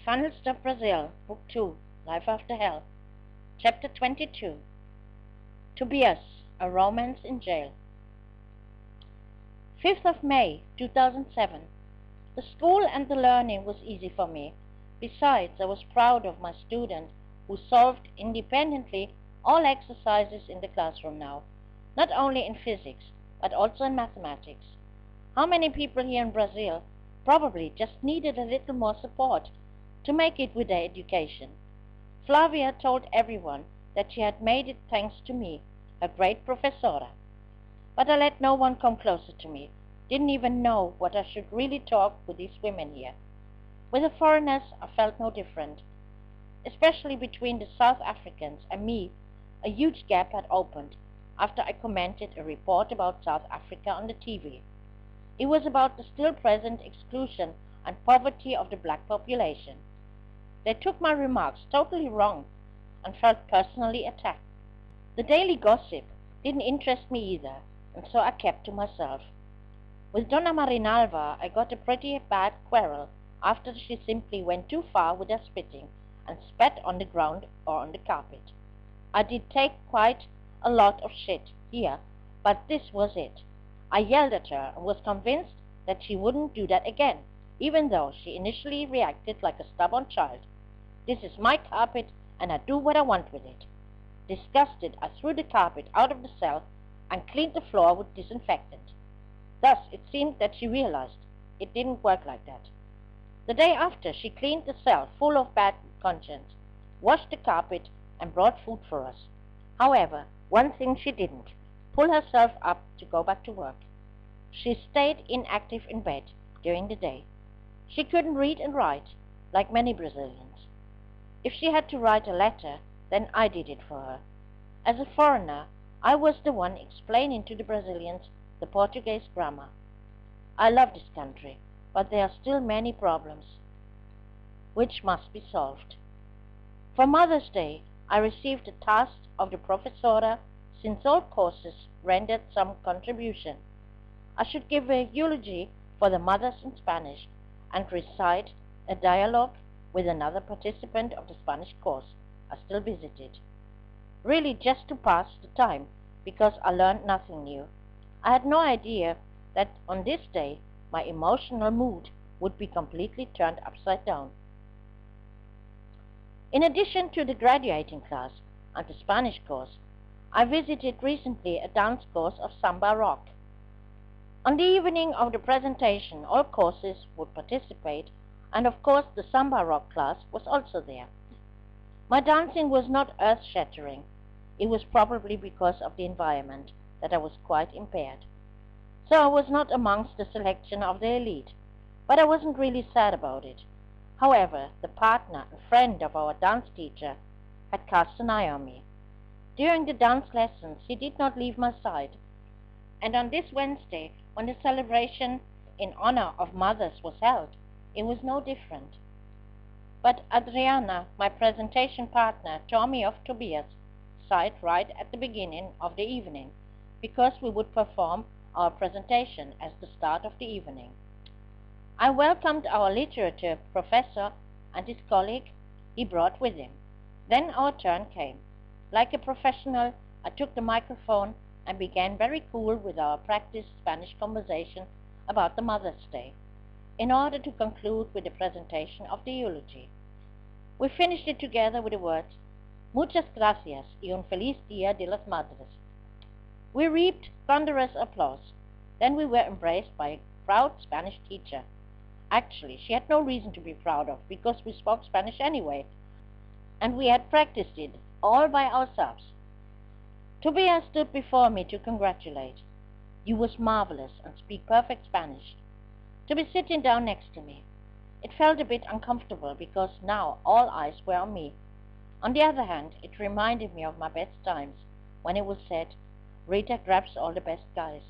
Funnels of Brazil, Book 2, Life After Hell, Chapter 22. Tobias, a Romance in Jail. 5th of May, 2007. The school and the learning was easy for me. Besides, I was proud of my student who solved independently all exercises in the classroom now, not only in physics, but also in mathematics. How many people here in Brazil probably just needed a little more support to make it with their education? Flavia told everyone that she had made it thanks to me, her great professora. But I let no one come closer to me, didn't even know what I should really talk with these women here. With the foreigners I felt no different. Especially between the South Africans and me, a huge gap had opened after I commented a report about South Africa on the TV. It was about the still present exclusion and poverty of the black population. They took my remarks totally wrong and felt personally attacked. The daily gossip didn't interest me either, and so I kept to myself. With Donna Marinalva I got a pretty bad quarrel after she simply went too far with her spitting and spat on the ground or on the carpet. I did take quite a lot of shit here, but this was it. I yelled at her and was convinced that she wouldn't do that again, even though she initially reacted like a stubborn child. This is my carpet and I do what I want with it. Disgusted, I threw the carpet out of the cell and cleaned the floor with disinfectant. Thus it seemed that she realized it didn't work like that. The day after, she cleaned the cell full of bad conscience, washed the carpet, and brought food for us. However, one thing she didn't: pull herself up to go back to work. She stayed inactive in bed during the day. She couldn't read and write, like many Brazilians. If she had to write a letter, then I did it for her. As a foreigner, I was the one explaining to the Brazilians the Portuguese grammar. I love this country, but there are still many problems which must be solved. For Mother's Day, I received a task of the professora, since all courses rendered some contribution. I should give a eulogy for the mothers in Spanish and recite a dialogue with another participant of the Spanish course I still visited. Really just to pass the time, because I learned nothing new. I had no idea that on this day my emotional mood would be completely turned upside down. In addition to the graduating class and the Spanish course, I visited recently a dance course of Samba Rock. On the evening of the presentation, all courses would participate, and of course the Samba Rock class was also there. My dancing was not earth-shattering. It was probably because of the environment that I was quite impaired. So I was not amongst the selection of the elite, but I wasn't really sad about it. However, the partner and friend of our dance teacher had cast an eye on me. During the dance lessons he did not leave my side, and on this Wednesday, when the celebration in honor of mothers was held, it was no different. But Adriana, my presentation partner, tore me off Tobias' side right at the beginning of the evening, because we would perform our presentation as the start of the evening. I welcomed our literature professor and his colleague he brought with him. Then our turn came. Like a professional, I took the microphone and began very cool with our practiced Spanish conversation about the Mother's Day, in order to conclude with the presentation of the eulogy. We finished it together with the words, "Muchas gracias y un feliz Día de las Madres." We reaped thunderous applause. Then we were embraced by a proud Spanish teacher. Actually, she had no reason to be proud of, because we spoke Spanish anyway, and we had practiced it all by ourselves. Tobias stood before me to congratulate. "You was marvelous and speak perfect Spanish." To be sitting down next to me. It felt a bit uncomfortable because now all eyes were on me. On the other hand, it reminded me of my best times, when it was said, "Rita grabs all the best guys."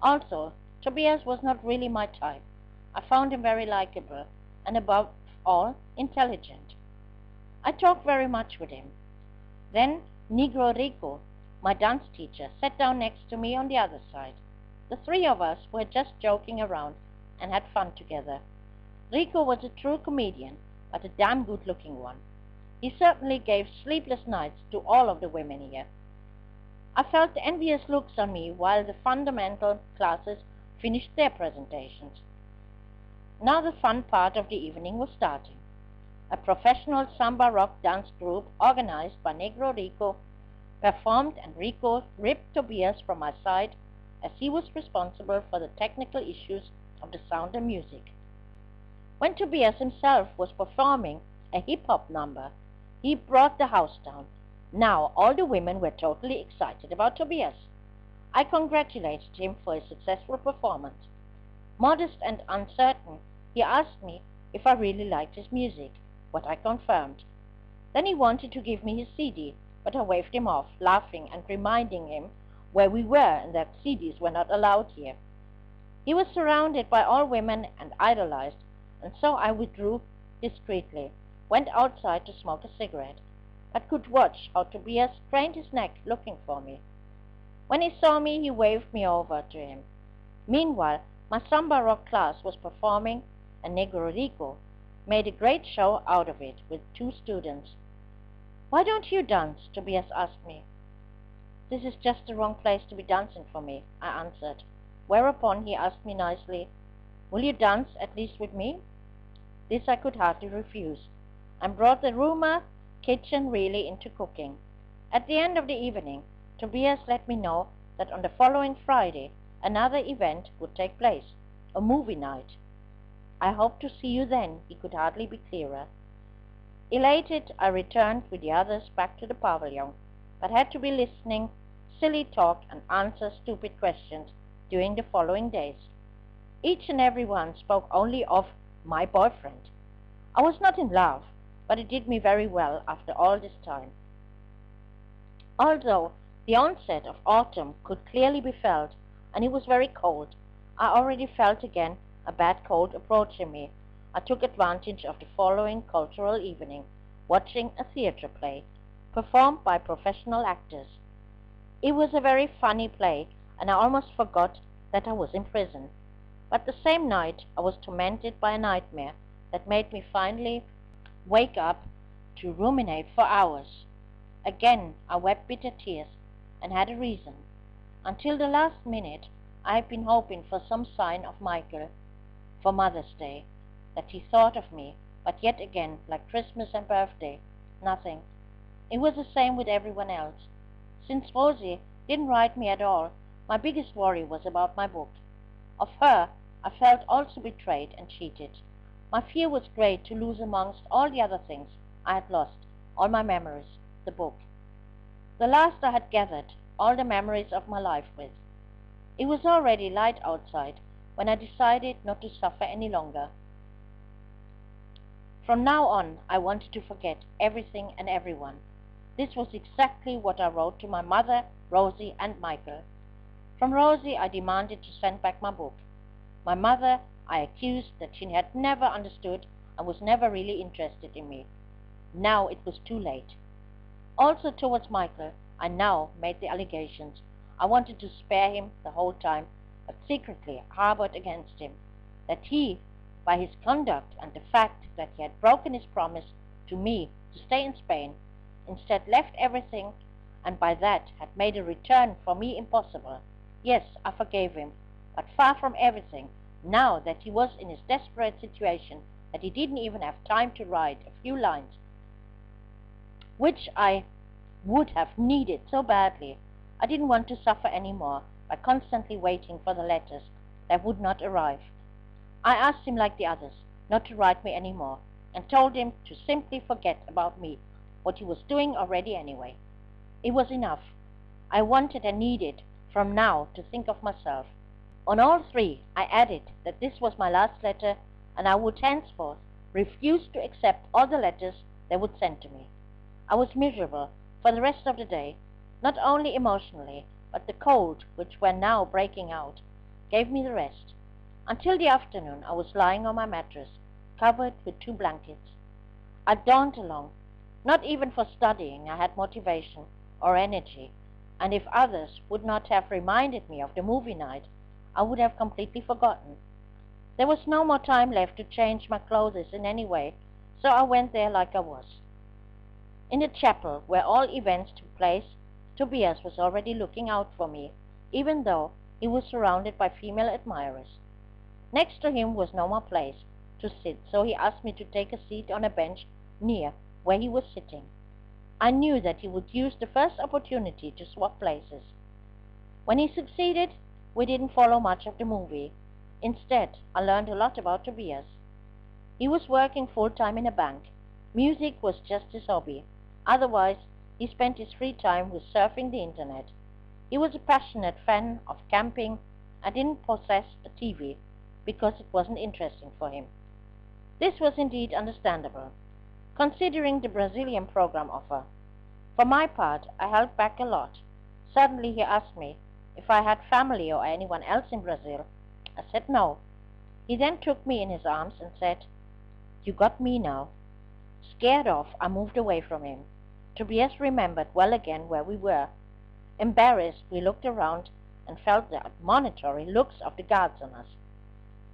Also, Tobias was not really my type. I found him very likable, and above all, intelligent. I talked very much with him. Then Negro Rico, my dance teacher, sat down next to me on the other side. The three of us were just joking around and had fun together. Rico was a true comedian, but a damn good-looking one. He certainly gave sleepless nights to all of the women here. I felt envious looks on me while the fundamental classes finished their presentations. Now the fun part of the evening was starting. A professional Samba Rock dance group organized by Negro Rico performed, and Rico ripped Tobias from my side as he was responsible for the technical issues of the sound and music. When Tobias himself was performing a hip-hop number, he brought the house down. Now all the women were totally excited about Tobias. I congratulated him for his successful performance. Modest and uncertain, he asked me if I really liked his music, what I confirmed. Then he wanted to give me his CD, but I waved him off, laughing and reminding him where we were and that CDs were not allowed here. He was surrounded by all women and idolized, and so I withdrew discreetly, went outside to smoke a cigarette, but could watch how Tobias craned his neck looking for me. When he saw me, he waved me over to him. Meanwhile, my Samba Rock class was performing, and Negro Rico made a great show out of it with 2 students. "Why don't you dance?" Tobias asked me. "This is just the wrong place to be dancing for me," I answered, whereupon he asked me nicely, "Will you dance at least with me?" This I could hardly refuse, and brought the Ruma kitchen really into cooking. At the end of the evening, Tobias let me know that on the following Friday another event would take place, a movie night. "I hope to see you then," he could hardly be clearer. Elated, I returned with the others back to the pavilion, but had to be listening silly talk and answer stupid questions during the following days. Each and every one spoke only of my boyfriend. I was not in love, but it did me very well after all this time. Although the onset of autumn could clearly be felt, and it was very cold, I already felt again a bad cold approaching me. I took advantage of the following cultural evening, watching a theater play, performed by professional actors. It was a very funny play, and I almost forgot that I was in prison. But the same night I was tormented by a nightmare that made me finally wake up to ruminate for hours. Again I wept bitter tears, and had a reason. Until the last minute I had been hoping for some sign of Michael for Mother's Day, that he thought of me, but yet again, like Christmas and birthday, nothing. It was the same with everyone else. Since Rosie didn't write me at all, my biggest worry was about my book. Of her I felt also betrayed and cheated. My fear was great to lose amongst all the other things I had lost, all my memories, the book. The last I had gathered all the memories of my life with. It was already light outside when I decided not to suffer any longer. From now on, I wanted to forget everything and everyone. This was exactly what I wrote to my mother, Rosie, and Michael. From Rosie, I demanded to send back my book. My mother I accused that she had never understood and was never really interested in me. Now it was too late. Also towards Michael, I now made the allegations. I wanted to spare him the whole time, but secretly harbored against him that he, by his conduct and the fact that he had broken his promise to me to stay in Spain, instead left everything, and by that had made a return for me impossible. Yes, I forgave him, but far from everything, now that he was in his desperate situation, that he didn't even have time to write a few lines, which I would have needed so badly. I didn't want to suffer any more by constantly waiting for the letters that would not arrive. I asked him, like the others, not to write me any more, and told him to simply forget about me, what he was doing already anyway. It was enough. I wanted and needed from now to think of myself. On all 3, I added that this was my last letter, and I would henceforth refuse to accept all the letters they would send to me. I was miserable for the rest of the day, not only emotionally, but the cold, which were now breaking out, gave me the rest. Until the afternoon I was lying on my mattress, covered with 2 blankets. I dawned along. Not even for studying I had motivation or energy, and if others would not have reminded me of the movie night, I would have completely forgotten. There was no more time left to change my clothes in any way, so I went there like I was. In the chapel where all events took place, Tobias was already looking out for me, even though he was surrounded by female admirers. Next to him was no more place to sit, so he asked me to take a seat on a bench near where he was sitting. I knew that he would use the first opportunity to swap places. When he succeeded, we didn't follow much of the movie. Instead, I learned a lot about Tobias. He was working full-time in a bank. Music was just his hobby. Otherwise, he spent his free time with surfing the internet. He was a passionate fan of camping and didn't possess a TV because it wasn't interesting for him. This was indeed understandable, considering the Brazilian program offer. For my part, I held back a lot. Suddenly he asked me if I had family or anyone else in Brazil. I said no. He then took me in his arms and said, "You got me now." Scared off, I moved away from him. Tobias remembered well again where we were. Embarrassed, we looked around and felt the admonitory looks of the guards on us.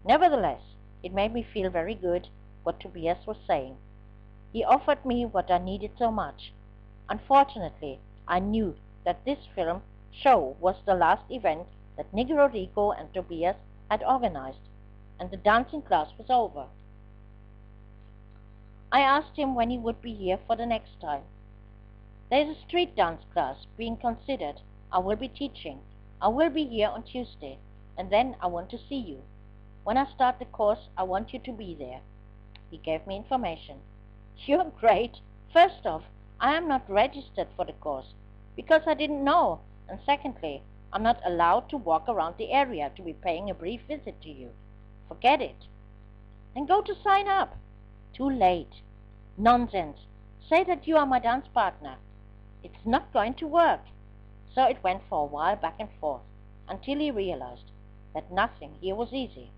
Nevertheless, it made me feel very good what Tobias was saying. He offered me what I needed so much. Unfortunately, I knew that this film show was the last event that Negro Rico and Tobias had organized, and the dancing class was over. I asked him when he would be here for the next time. "There is a street dance class being considered. I will be teaching. I will be here on Tuesday, and then I want to see you. When I start the course, I want you to be there." He gave me information. "You're great. First off, I am not registered for the course because I didn't know, and secondly, I'm not allowed to walk around the area to be paying a brief visit to you. Forget it." "Then go to sign up." "Too late." "Nonsense. Say that you are my dance partner." "It's not going to work." So it went for a while back and forth, until he realized that nothing here was easy.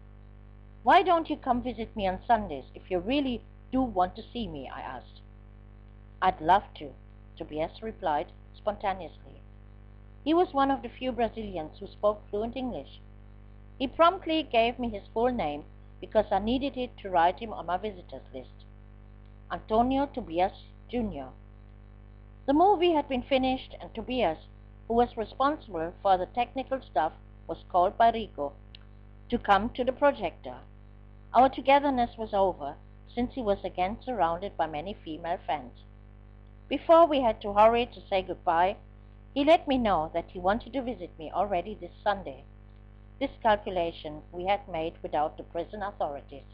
"Why don't you come visit me on Sundays if you really do want to see me?" I asked. "I'd love to," Tobias replied spontaneously. He was one of the few Brazilians who spoke fluent English. He promptly gave me his full name because I needed it to write him on my visitors list. Antonio Tobias, Jr. The movie had been finished, and Tobias, who was responsible for the technical stuff, was called by Rico to come to the projector. Our togetherness was over, since he was again surrounded by many female fans. Before we had to hurry to say goodbye, he let me know that he wanted to visit me already this Sunday. This calculation we had made without the prison authorities.